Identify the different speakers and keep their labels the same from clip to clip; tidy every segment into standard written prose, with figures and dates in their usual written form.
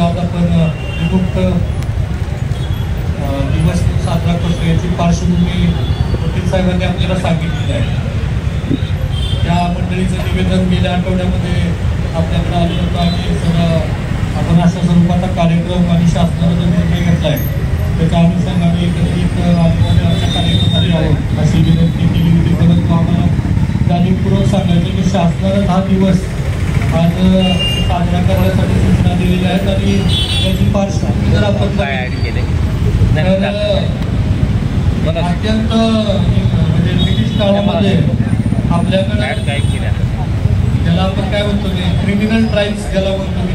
Speaker 1: आज आपण विमुक्त दिवस साजरा करतो याची पार्श्वभूमी वकील साहेबांनी आपल्याला सांगितलेली आहे. त्या मंडळीचं निवेदन गेल्या आठवड्यामध्ये आपल्याकडे आलं होतं आणि सर आपण अशा स्वरूपाचा कार्यक्रम आणि शासनाने जो निर्णय घेतला आहे त्याच्या अनुषंगाने एकत्रित आमच्या कार्यक्रमाला यावं अशी विनंती केली होती. परंतु आम्हाला जाणीवपूर्वक सांगायचं की शासनानं 10 दिवस आज साजरा करण्यासाठी सूचना दिलेल्या आहेत आणि त्याची पार्श्वभूमी जर आपण अत्यंत म्हणजे ब्रिटिश काळामध्ये आपल्याकडे ज्याला आपण काय म्हणतो की क्रिमिनल ट्राईब्स ज्याला म्हणतो की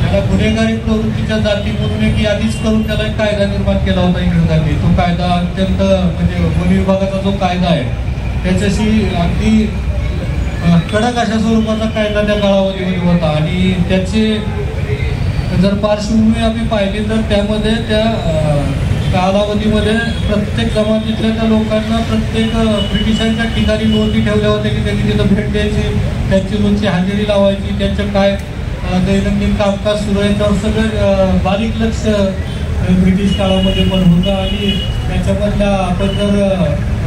Speaker 1: त्याला गुन्हेगारी प्रवृत्तीच्या जाती म्हणून एक यादीच करून त्याला एक कायदा निर्माण केला होता इंग्रजांनी. तो कायदा अत्यंत म्हणजे वन विभागाचा जो कायदा आहे त्याच्याशी अगदी कडक अशा स्वरूपाचा कायदा त्या कालावधीमध्ये होता आणि त्याचे जर पार्श्वभूमी आम्ही पाहिली तर त्यामध्ये त्या कालावधीमध्ये प्रत्येक जमातीतल्या त्या लोकांना प्रत्येक ब्रिटिशांच्या ठिकाणी नोंदी ठेवल्या होत्या की त्यांनी तिथं भेट द्यायची, त्यांची रोजची हजेरी लावायची, त्यांचं काय दैनंदिन कामकाज सुरू आहे त्यावर सगळं बारीक लक्ष ब्रिटिश काळामध्ये पण होतं. आणि त्याच्यामधल्या आपण जर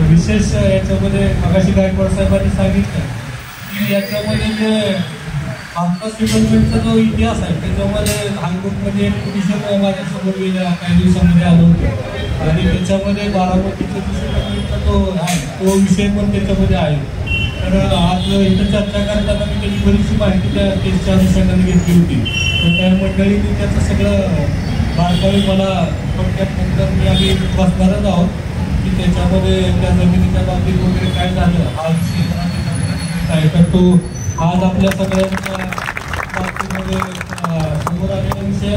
Speaker 1: विशेष याच्यामध्ये मगाशी गायकवाड साहेबांनी सांगितलं की याच्यामध्ये जे आफ्टर सेटलमेंटचा जो इतिहास आहे त्याच्यामध्ये हायकोर्टमध्ये एक पिटिशन माझ्यासमोर गेल्या काही दिवसामध्ये आलं होतं आणि त्याच्यामध्ये बारामतीचा सेटलमेंटचा जो आहे तो विषय पण त्याच्यामध्ये आहे. तर आज इथं चर्चा करताना मी त्याची बरीचशी माहिती त्या केसच्या अनुषंगाने घेतली होती. तर त्या मंडळीने त्याचं सगळं बारकावे मला थोडक्यात नंतर मी आम्ही बसणारच आहोत की त्याच्यामध्ये त्या जमिनीच्या बाबतीत वगैरे काय झालं हा विषय आहे. तर तो आज आपल्या सगळ्यांच्या बाबतीमध्ये समोर आलेला विषय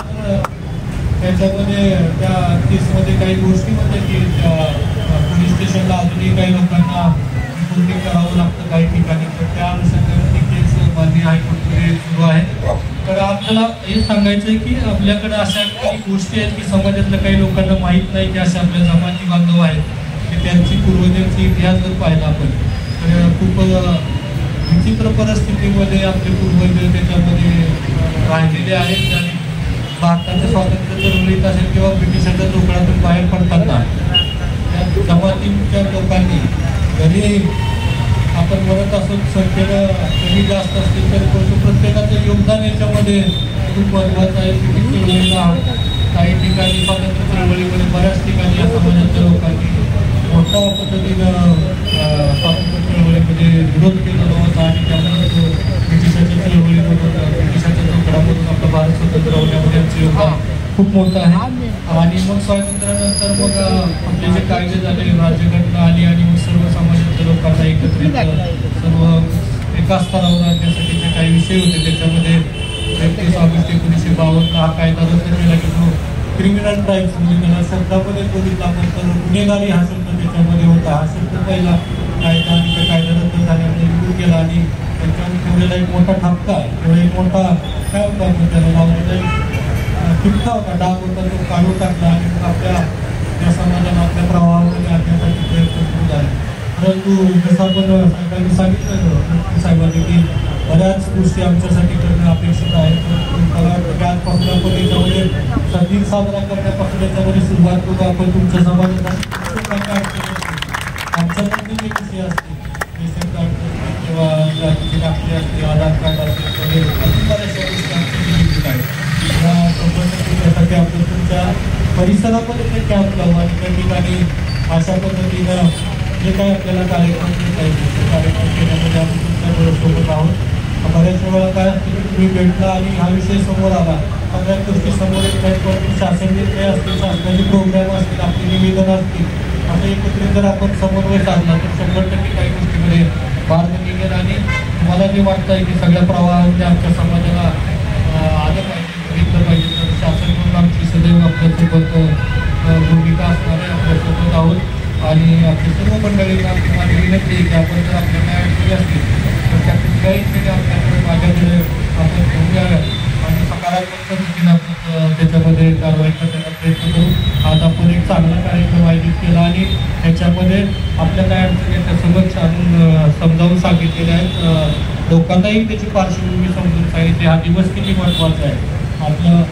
Speaker 1: त्याच्यामध्ये त्या केसमध्ये काही गोष्टी म्हणजे की पोलीस स्टेशनला अजूनही काही लोकांना रिपोर्टिंग करावं लागतं काही ठिकाणी. तर त्या अनुषंगाने ती केस माननीय हायकोर्टमध्ये सुरू आहे. तर आपल्याला हे सांगायचं आहे की आपल्याकडे अशा काही गोष्टी आहेत की समाजातल्या काही लोकांना माहीत नाही की असे आपल्या जमाती बांधव आहेत की त्यांची पूर्वजांची इतिहास जर पाहिला आपण तर खूप विचित्र परिस्थितीमध्ये आपले पूर्वज त्याच्यामध्ये राहिलेले आहेत. आणि भारताच्या स्वातंत्र्य चळवळीत असेल किंवा ब्रिटिशांच्या जोखडातून बाहेर पडताना त्या जमातीच्या लोकांनी जरी आपण म्हणत असो संख्येनं कमी जास्त असतील तरी परंतु प्रत्येकाचं योगदान याच्यामध्ये खूप महत्त्वाचं आहे. ब्रिटिश चळवळीला काही ठिकाणी स्वातंत्र्य चळवळीमध्ये बऱ्याच ठिकाणी या समाजाच्या लोकांनी मोठ्या पद्धतीनं स्वातंत्र्य चळवळीमध्ये विरोध केलेला होता आणि त्यामुळे ब्रिटिशाच्या चळवळीमधून ब्रिटिशाच्या जोखडामधून आपलं भारत स्वतंत्र होण्यामध्ये आमचं योगदान खूप मोठं आहे. आणि मग स्वातंत्र्यानंतर मग आपले जे कायदे झाले राज्यघटना आली आणि मग सर्व समाजातल्या लोकांना एकत्रित सर्व एका स्तरावर आणण्यासाठीचे काही विषय होते. त्याच्यामध्ये 31 ऑगस्ट 1952 हा कायदा रद्द केला की जो क्रिमिनल ट्राईब्स म्हणजे त्याला शब्दामध्ये बघितला आपण तर गुन्हेगारी हा शब्द त्याच्यामध्ये होता. हा शब्द पहिला कायदा आणि त्या कायदा रद्द झाल्यामुळे विरोध केला आणि त्याच्यावर ठेवलेला एक मोठा ठपका किंवा एक मोठा काय होता आपण त्याला लावलेला ठिपका होता डाग होता तो काढून टाकला आणि मग आपल्या त्या समाजाला आपल्या प्रवाहामध्ये आणण्यासाठी प्रयत्न सुरू झाले. परंतु जसं आपण साहेबांनी सांगितलं साहेबांनी की बऱ्याच गोष्टी आमच्यासाठी करणं अपेक्षित आहे. आजपासून आपण याच्यामध्ये दिन साजरा करण्यापासून याच्यामध्ये सुरुवात करू. आपण तुमच्या समाजात आमच्यामध्ये जे विषय असतील रेशन कार्ड असतील किंवा जातीची दाखले असतील आधार कार्ड असेल वगैरे अजून बऱ्याचशा गोष्टी आमच्या आहेत. त्यासाठी आपण तुमच्या परिसरामध्ये ते कॅम्प लावू आणि त्या ठिकाणी अशा पद्धतीनं जे काही आपल्याला कार्यक्रम घेता येतील ते कार्यक्रम केल्यामध्ये आपण तुमच्याबरोबर सोबत आहोत. बऱ्याच वेळा काय असतं की तुम्ही भेटला आणि हा विषय समोर आला सगळ्याच गोष्टी समोर येत नाहीत परंतु शासन निर्णय असतील शासनाचे प्रोग्राम असतील आपली निवेदन असतील असं एकत्रित जर आपण समन्वय साधला तर 100% काही गोष्टीमध्ये मार्ग निघेल. आणि मला जे वाटतं आहे की सगळ्या प्रवाहामध्ये आमच्या समाजाला आलं पाहिजे बघितलं पाहिजे. तर शासन म्हणून आमची सदैव आपल्यासोबत भूमिका असणारे आपल्यासोबत आहोत आणि आपली सर्व मंडळींना आमची माझी विनंती आहे की आपण जर आपल्या काय अडचणी असतील तर त्या कुठल्याही आपल्याकडे माझ्याकडे आपण घेऊन याव्यात आणि सकारात्मक पद्धतीने आपण त्याच्यामध्ये कारवाई करण्याचा प्रयत्न करू. आज आपण एक चांगला कार्यक्रम आयोजित केला आणि त्याच्यामध्ये आपल्या काय अडचणी आहेत त्या समक्ष आणून समजावून सांगितलेल्या आहेत. लोकांनाही त्याची पार्श्वभूमी समजून सांगितली. हा दिवस किती महत्त्वाचा आहे. आपलं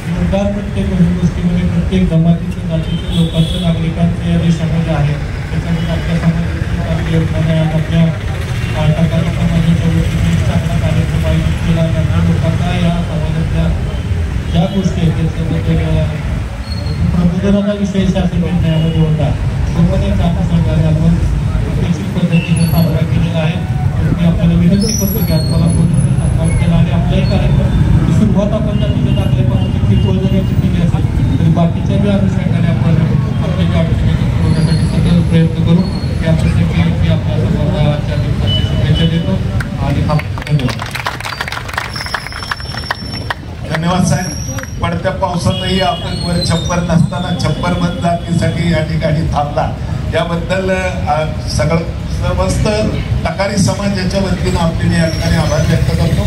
Speaker 1: योगदान प्रत्येक गोष्टीमध्ये प्रत्येक जमातीच्या जातीच्या लोकांचं नागरिकांचं या देशामध्ये आहे. त्याच्यामध्ये आपल्या समाजाची योगदान आहे. आपल्या टाकाळी समाजाच्या वतीने चांगला कार्यक्रम आयोजित केला. त्यामुळे लोकांना या समाजातल्या ज्या गोष्टी आहेत त्याच्याबद्दल प्रबोधनाचा विषय शासन निर्णयामध्ये होता तो पण एक अनुषंगाने आपण अपेक्षित पद्धतीने साजरा केलेला आहे. मी आपल्याला विनंती करतो की आपल्याला पूर्ण सन्मान केला आणि आपलाही कार्यक्रम सुरुवात आपण जातीच्या दाखल्यापासून किती जरी केली असेल तरी बाकीच्या बी अनुषंगाने आपण आपल्या ज्या अडचणी सोडवण्यासाठी सतत प्रयत्न करू. यासाठी मी आपल्या सर्वांना आजच्या दिवसाची शुभेच्छा देतो आणि
Speaker 2: धन्यवाद साहेब. पडत्या पावसातही आपण वर छप्पर नसताना छप्पर बंद जातीसाठी या ठिकाणी थांबला याबद्दल समस्त टकारी समाजाच्या वतीनं आपले या ठिकाणी आभार व्यक्त करतो.